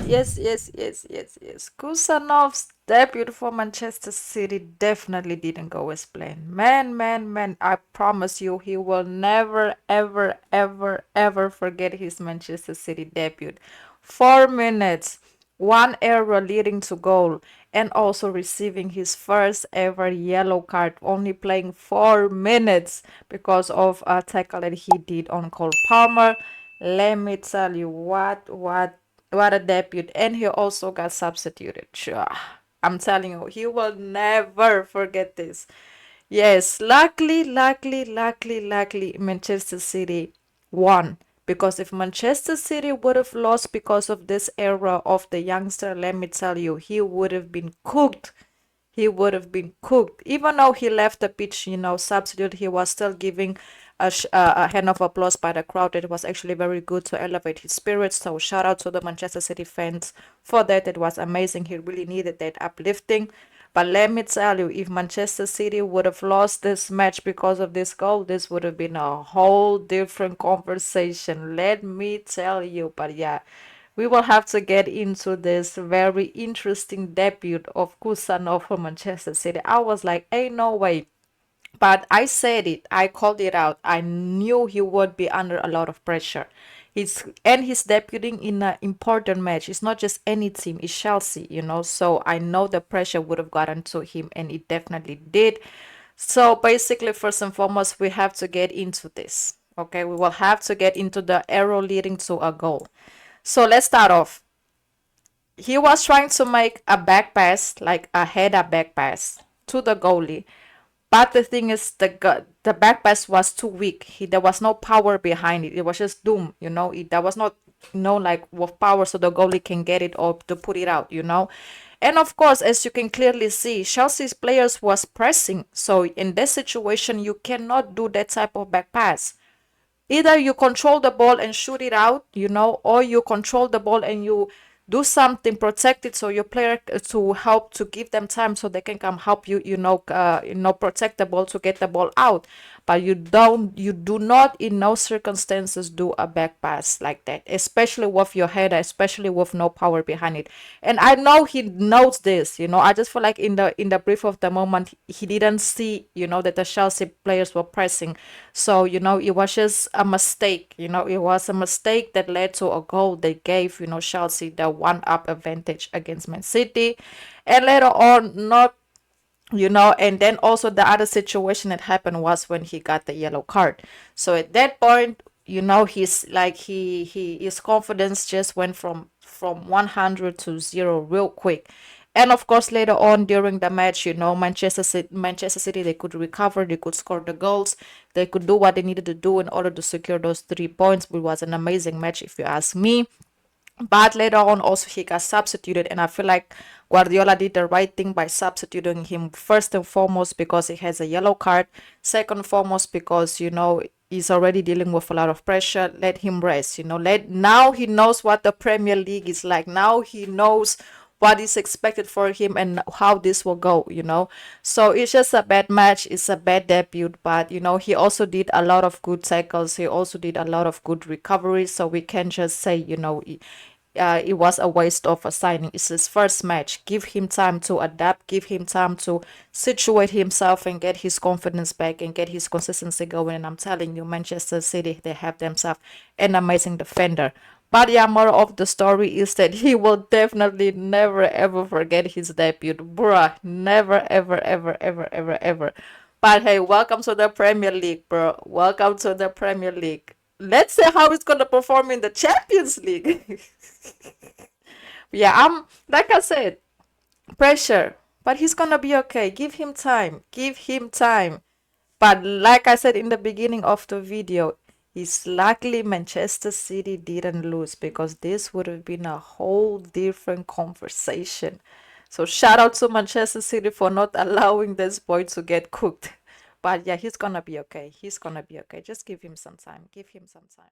Yes. Khusanov's debut for Manchester City definitely didn't go as planned. Man, I promise you, he will never, ever forget his Manchester City debut. 4 minutes, one error leading to goal, and also receiving his first ever yellow card, only playing 4 minutes because of a tackle that he did on Cole Palmer. Let me tell you what a debut. And he also got substituted. Sure. I'm telling you, he will never forget this. Yes, luckily, Manchester City won. Because if Manchester City would have lost because of this error of the youngster, let me tell you, he would have been cooked. He would have been cooked. Even though he left the pitch, substitute, he was still giving a hand of applause by the crowd. It was actually very good to elevate his spirits. So shout out to the Manchester City fans for that. It was amazing. He really needed that uplifting. But let me tell you, if Manchester City would have lost this match because of this goal, this would have been a whole different conversation. Let me tell you. But yeah, we will have to get into this very interesting debut of Khusanov for Manchester City. I was like, ain't no way. But I said it, I called it out. I knew he would be under a lot of pressure. He's debuting in an important match. It's not just any team, it's Chelsea. So I know the pressure would have gotten to him, and it definitely did. So basically, first and foremost, we have to get into this. Okay, we will have to get into the arrow leading to a goal. So let's start off. He was trying to make a back pass, like a header back pass to the goalie. But the thing is, the back pass was too weak. There was no power behind it. It was just doom. There was not like with power so the goalie can get it or to put it out. And of course, as you can clearly see, Chelsea's players was pressing. So in this situation, you cannot do that type of back pass. Either you control the ball and shoot it out, or you control the ball and you do something, protect it so your player to help to give them time so they can come help you, protect the ball to get the ball out. But you do not in no circumstances do a back pass like that, especially with your header, especially with no power behind it. And I know he knows this. I just feel like in the brief of the moment he didn't see, that the Chelsea players were pressing. So, it was just a mistake. It was a mistake that led to a goal. They gave, Chelsea the one-up advantage against Man City. And later on, and then also the other situation that happened was when he got the yellow card. So at that point, he's like his confidence just went from 100 to 0 real quick. And of course, later on during the match, Manchester City, they could recover, they could score the goals, they could do what they needed to do in order to secure those 3 points. It was an amazing match, if you ask me. But later on, also he got substituted, and I feel like Guardiola did the right thing by substituting him first and foremost because he has a yellow card. Second and foremost because he's already dealing with a lot of pressure. Let him rest. Now he knows what the Premier League is like. Now he knows what is expected for him and how this will go. So it's just a bad match, it's a bad debut, but he also did a lot of good tackles, he also did a lot of good recoveries, so we can just say it was a waste of a signing. It's his first match. Give him time to adapt, give him time to situate himself and get his confidence back and get his consistency going. And I'm telling you, Manchester City, they have themselves an amazing defender. But yeah, moral of the story is that he will definitely never ever forget his debut. Bruh, never ever. But hey, welcome to the Premier League, bro. Welcome to the Premier League. Let's see how he's gonna perform in the Champions League. Yeah, I'm like I said, pressure, but he's gonna be okay. Give him time. Give him time. But like I said in the beginning of the video, it's luckily Manchester City didn't lose because this would have been a whole different conversation. So shout out to Manchester City for not allowing this boy to get cooked. But yeah, he's gonna be okay. He's gonna be okay. Just give him some time. Give him some time.